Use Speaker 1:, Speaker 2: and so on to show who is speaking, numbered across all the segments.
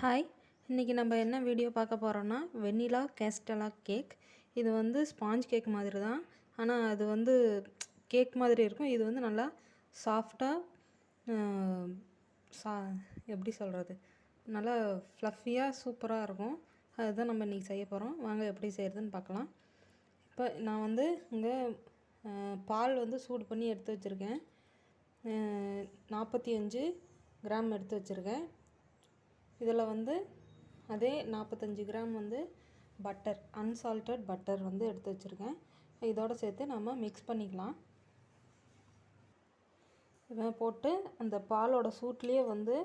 Speaker 1: Hi, இன்றைக்கி நம்ம என்ன வீடியோ பார்க்க போகிறோன்னா வெண்ணிலா கேஸ்டலா கேக். இது வந்து ஸ்பாஞ்ச் கேக் மாதிரி தான், ஆனால் அது வந்து கேக் மாதிரி இருக்கும். இது வந்து நல்லா சாஃப்டாக எப்படி சொல்கிறது, நல்லா ஃப்ளஃபியாக சூப்பராக இருக்கும். அதுதான் நம்ம இன்றைக்கி செய்ய போகிறோம். வாங்க எப்படி செய்கிறதுன்னு பார்க்கலாம். இப்போ நான் வந்து இங்கே பால் வந்து சூடு பண்ணி எடுத்து வச்சுருக்கேன். 45 கிராம் எடுத்து வச்சுருக்கேன். இதில் வந்து அதே 45 கிராம் வந்து பட்டர், அன்சால்டட் பட்டர் வந்து எடுத்து வச்சுருக்கேன். இதோடு சேர்த்து நம்ம மிக்ஸ் பண்ணிக்கலாம். இதை போட்டு அந்த பாலோட சூட்லேயே வந்து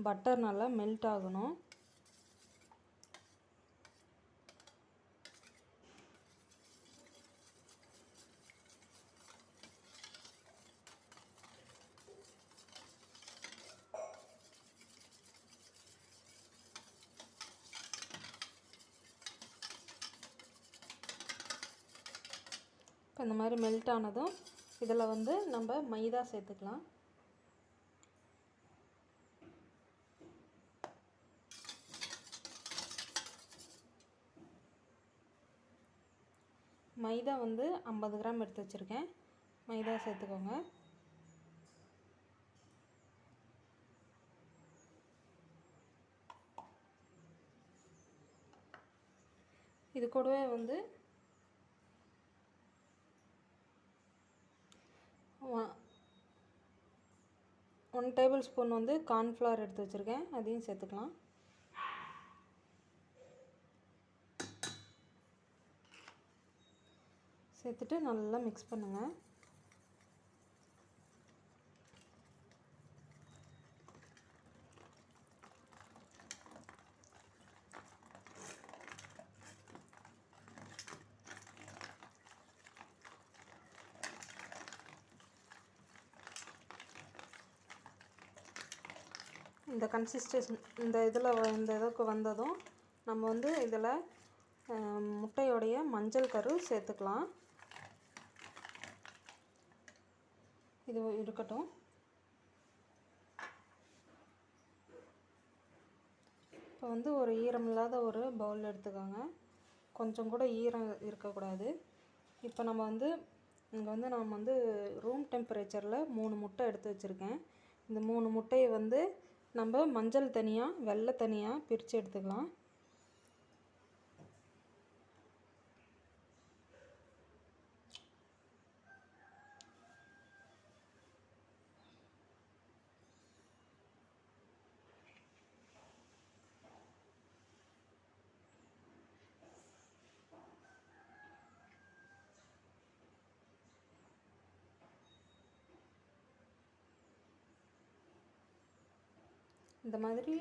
Speaker 1: பட்டர் நல்லா மெல்ட் ஆகணும். இப்போ இந்த மாதிரி மெல்ட் ஆனதும் இதில் வந்து நம்ம மைதா சேர்த்துக்கலாம். மைதா வந்து 50 கிராம் எடுத்து வச்சுருக்கேன். மைதா சேர்த்துக்கோங்க. இது கூடவே வந்து 1 டேபிள் ஸ்பூன் வந்து கார்ன்ஃப்ளவர் எடுத்து வச்சுருக்கேன். அதையும் சேர்த்துக்கலாம். சேர்த்துட்டு நல்லா மிக்ஸ் பண்ணுங்கள். இந்த கன்சிஸ்டன்சி இந்த இதுக்கு வந்ததும் நம்ம வந்து இதில் முட்டையோடைய மஞ்சள் கரு சேர்த்துக்கலாம். இது இருக்கட்டும். இப்போ வந்து ஒரு ஈரமில்லாத ஒரு பவுல் எடுத்துக்கோங்க. கொஞ்சம் கூட ஈரம் இருக்கக்கூடாது. இப்போ நம்ம வந்து நம்ம வந்து ரூம் டெம்பரேச்சரில் 3 முட்டை எடுத்து வச்சுருக்கேன். இந்த 3 முட்டையை வந்து நம்ம மஞ்சள் தனியாக வெள்ளை தனியாக பிரித்து எடுத்துக்கலாம். இந்த மாதிரி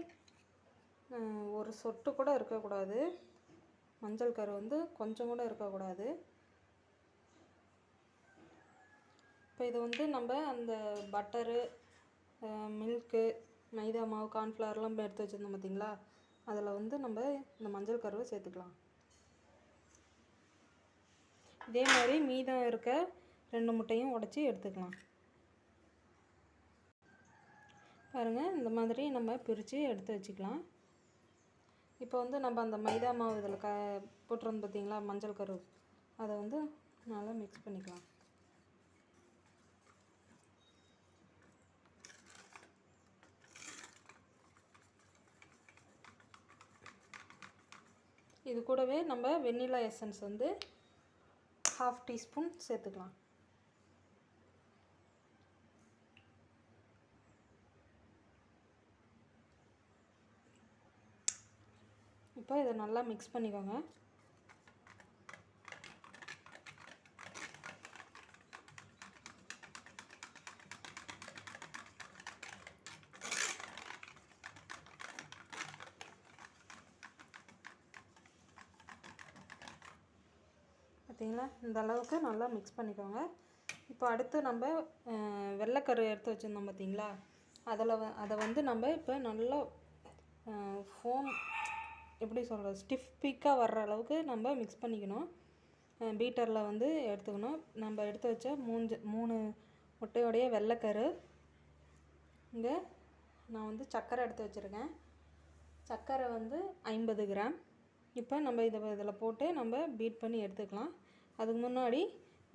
Speaker 1: ஒரு சொட்டு கூட இருக்கக்கூடாது. மஞ்சள் கரு வந்து கொஞ்சம் கூட இருக்கக்கூடாது. இப்போ இது வந்து நம்ம அந்த பட்டரு, மில்க்கு, மைதா மாவு, கார்ன்ஃப்ளவர்லாம் எடுத்து வச்சுருந்தோம் பார்த்திங்களா, அதில் வந்து நம்ம இந்த மஞ்சள் கருவை சேர்த்துக்கலாம். இதே மாதிரி மீதம் இருக்க 2 முட்டையும் உடச்சி எடுத்துக்கலாம். பாருங்கள், இந்த மாதிரி நம்ம பிரித்து எடுத்து வச்சுக்கலாம். இப்போ வந்து நம்ம அந்த மைதா மாவு இதில் போட்டுருந்தோம் பார்த்திங்களா, மஞ்சள் கரு, அதை வந்து நல்லா மிக்ஸ் பண்ணிக்கலாம். இது கூடவே நம்ம வெண்ணிலா எசன்ஸ் வந்து 1/2 டீஸ்பூன் சேர்த்துக்கலாம். இப்போ இதை நல்லா மிக்ஸ் பண்ணிக்கோங்க. பார்த்தீங்களா, இந்த அளவுக்கு நல்லா மிக்ஸ் பண்ணிக்கோங்க. இப்போ அடுத்து நம்ம வெள்ளைக்கரு எடுத்து வச்சுருந்தோம் பார்த்திங்களா, அதை வந்து நம்ம இப்போ நல்லா ஃபோம் எப்படி சொல்கிறது, ஸ்டிஃப் பீக்காக வர்ற அளவுக்கு நம்ம மிக்ஸ் பண்ணிக்கணும். பீட்டரில் வந்து எடுத்துக்கணும். நம்ம எடுத்து வச்ச 3 முட்டையோடைய வெள்ளைக்கரு, இங்கே நான் வந்து சர்க்கரை எடுத்து வச்சுருக்கேன். சர்க்கரை வந்து 50 கிராம். இப்போ நம்ம இதில் போட்டு நம்ம பீட் பண்ணி எடுத்துக்கலாம். அதுக்கு முன்னாடி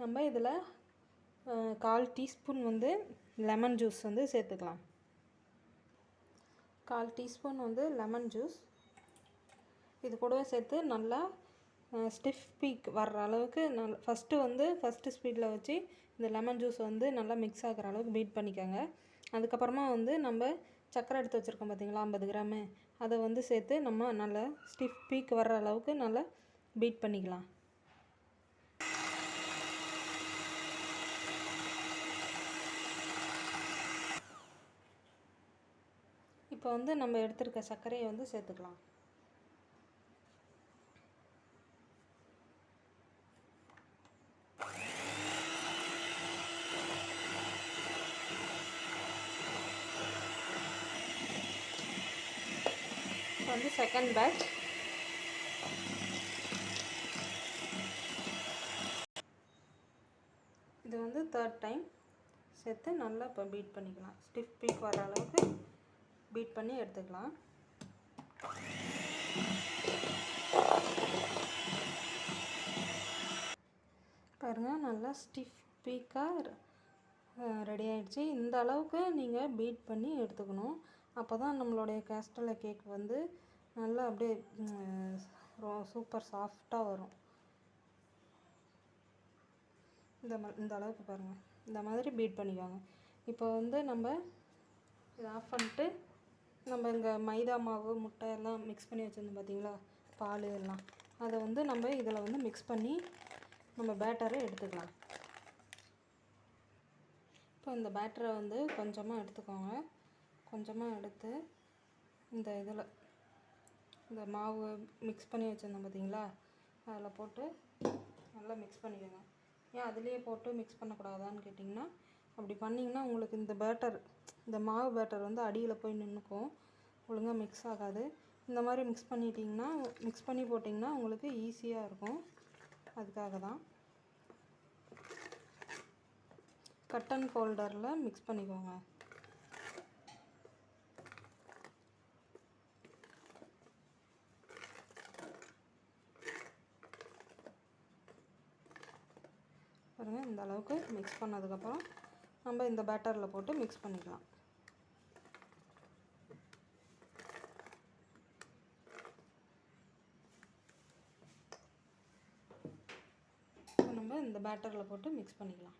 Speaker 1: நம்ம இதில் 1/4 டீஸ்பூன் வந்து லெமன் ஜூஸ் வந்து சேர்த்துக்கலாம். 1/4 டீஸ்பூன் வந்து லெமன் ஜூஸ் இது கூடவே சேர்த்து நல்லா ஸ்டிஃப் பீக் வர்ற அளவுக்கு ஃபஸ்ட்டு ஸ்பீடில் வச்சு இந்த லெமன் ஜூஸ் வந்து நல்லா மிக்ஸ் ஆகிற அளவுக்கு பீட் பண்ணிக்கோங்க. அதுக்கப்புறமா வந்து நம்ம சர்க்கரை எடுத்து வச்சுருக்கோம் பார்த்திங்களா 50 கிராமு, அதை வந்து சேர்த்து நம்ம நல்லா ஸ்டிஃப் பீக் வர்ற அளவுக்கு நல்லா பீட் பண்ணிக்கலாம். இப்போ வந்து நம்ம எடுத்துருக்க சர்க்கரையை வந்து சேர்த்துக்கலாம். இப்போ வந்து செகண்ட் பேட்ச். இது வந்து தேர்ட் டைம் சேர்த்து நல்லா இப்போ பீட் பண்ணிக்கலாம். ஸ்டிஃப் பீக் வர அளவுக்கு பீட் பண்ணி எடுத்துக்கலாம். பாருங்கள், நல்லா ஸ்டிஃப் பீக்காக ரெடி ஆகிடுச்சு. இந்த அளவுக்கு நீங்கள் பீட் பண்ணி எடுத்துக்கணும். அப்போ தான் நம்மளுடைய கேஸ்டர்ல கேக் வந்து நல்லா அப்படியே சூப்பர் சாஃப்டாக வரும். இந்த அளவுக்கு பாருங்கள், இந்த மாதிரி பீட் பண்ணிக்கோங்க. இப்போ வந்து நம்ம இதை ஆஃப் பண்ணிட்டு நம்ம இங்கே மைதா மாவு முட்டை எல்லாம் மிக்ஸ் பண்ணி வச்சுருந்தோம் பார்த்திங்களா, பால் எல்லாம், அதை வந்து நம்ம இதில் வந்து மிக்ஸ் பண்ணி நம்ம பேட்டரை எடுத்துக்கலாம். இப்போ இந்த பேட்டரை வந்து கொஞ்சமாக எடுத்துக்கோங்க. கொஞ்சமாக எடுத்து இந்த மாவு மிக்ஸ் பண்ணி வச்சுருந்தோம் பார்த்திங்களா, அதில் போட்டு நல்லா மிக்ஸ் பண்ணிக்கோங்க. ஏன் அதுலேயே போட்டு மிக்ஸ் பண்ணக்கூடாதான்னு கேட்டிங்கன்னா, அப்படி பண்ணிங்கன்னா உங்களுக்கு இந்த மாவு பேட்டர் வந்து அடியில் போய் நின்றுக்கும், ஒழுங்காக மிக்ஸ் ஆகாது. இந்த மாதிரி மிக்ஸ் பண்ணி போட்டிங்கன்னா உங்களுக்கு ஈஸியாக இருக்கும். அதுக்காக தான் கட் அண்ட் ஃபோல்டரில் மிக்ஸ் பண்ணிக்கோங்க. பாருங்கள், இந்த அளவுக்கு மிக்ஸ் பண்ணதுக்கப்புறம் நம்ம இந்த பேட்டரில் போட்டு மிக்ஸ் பண்ணிக்கலாம். நம்ம இந்த பேட்டரில் போட்டு மிக்ஸ் பண்ணிக்கலாம்.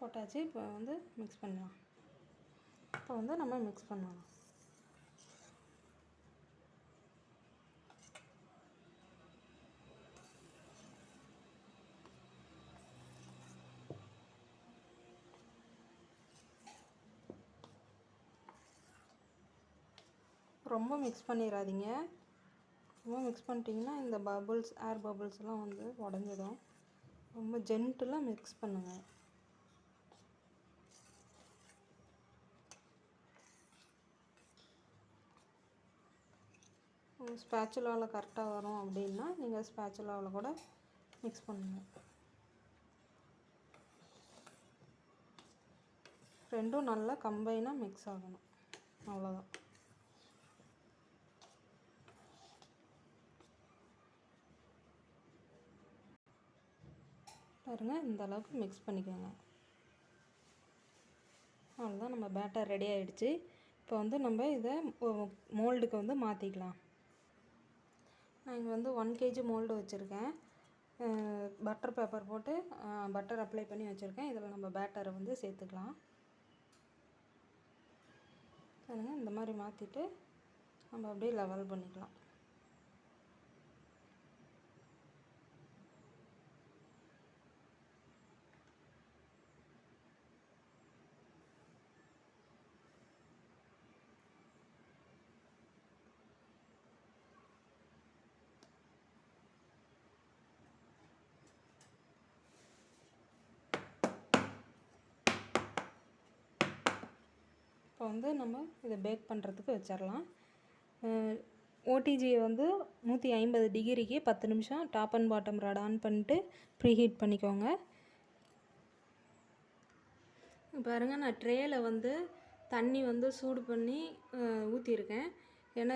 Speaker 1: போட்டாச்சு. இப்போ வந்து மிக்ஸ் பண்ணலாம். இப்போ வந்து நம்ம மிக்ஸ் பண்ணலாம். ரொம்ப மிக்ஸ் பண்ணிடாதீங்க. ரொம்ப மிக்ஸ் பண்ணிட்டீங்கன்னா இந்த ஏர் பபுள்ஸ்லாம் வந்து உடஞ்சிடும். ரொம்ப ஜென்டிலாக மிக்ஸ் பண்ணுங்கள். ஸ்பேச்சுலாவில் கரெக்டாக வரும் அப்படின்னா நீங்கள் ஸ்பேச்சுலாவில் கூட மிக்ஸ் பண்ணுங்கள். ரெண்டும் நல்லா கம்பைனாக மிக்ஸ் ஆகணும், அவ்வளோதான். பாருங்கள், இந்த அளவுக்கு மிக்ஸ் பண்ணிக்கோங்க. அவ்வளோதான், நம்ம பேட்டர் ரெடி ஆகிடுச்சு. இப்போ வந்து நம்ம இதை மோல்டுக்கு வந்து மாற்றிக்கலாம். நான் இங்கே வந்து 1 kg மோல்டு வச்சுருக்கேன். பட்டர் பேப்பர் போட்டு பட்டர் அப்ளை பண்ணி வச்சுருக்கேன். இதில் நம்ம பேட்டரை வந்து சேர்த்துக்கலாம். பாருங்கள், இந்த மாதிரி மாற்றிட்டு நம்ம அப்படியே லெவல் பண்ணிக்கலாம். இப்போ வந்து நம்ம இதை பேக் பண்ணுறதுக்கு வச்சிடலாம். ஓடிஜியை வந்து 150 டிகிரிக்கு 10 நிமிஷம் top and bottom rod on பண்ணிட்டு ப்ரீஹீட் பண்ணிக்கோங்க. பாருங்கள், நான் ட்ரேயில் வந்து தண்ணி வந்து சூடு பண்ணி ஊற்றிருக்கேன். ஏன்னா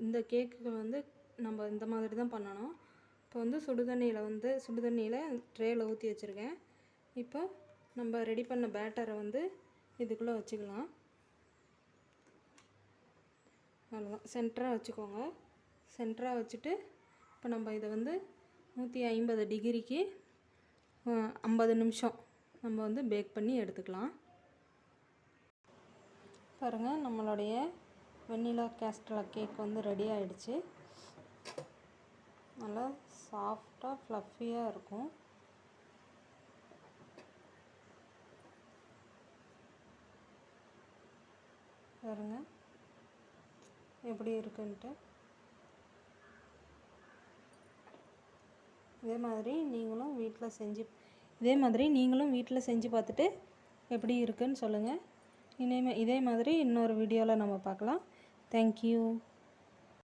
Speaker 1: இந்த கேக்கு வந்து நம்ம இந்த மாதிரி தான் பண்ணணும். இப்போ வந்து சுடுதண்ணியில் ட்ரேயில் ஊற்றி வச்சுருக்கேன். இப்போ நம்ம ரெடி பண்ண பேட்டரை வந்து இதுக்குள்ளே வச்சுக்கலாம். அவ்வளோதான், சென்டராக வச்சுக்கோங்க. சென்டராக வச்சுட்டு இப்போ நம்ம இதை வந்து 150 டிகிரிக்கு 50 நிமிஷம் நம்ம வந்து பேக் பண்ணி எடுத்துக்கலாம். பாருங்கள், நம்மளுடைய வெண்ணிலா கேஸ்ட்ரா கேக் வந்து ரெடி ஆகிடுச்சு. நல்லா சாஃப்டாக ஃப்ளஃபியாக இருக்கும். பாருங்கள் எப்படி இருக்குன்ட்டு. இதே மாதிரி நீங்களும் வீட்டில் செஞ்சு பார்த்துட்டு எப்படி இருக்குன்னு சொல்லுங்கள். இதே மாதிரி இன்னொரு வீடியோவில் நம்ம பார்க்கலாம். தேங்க்யூ.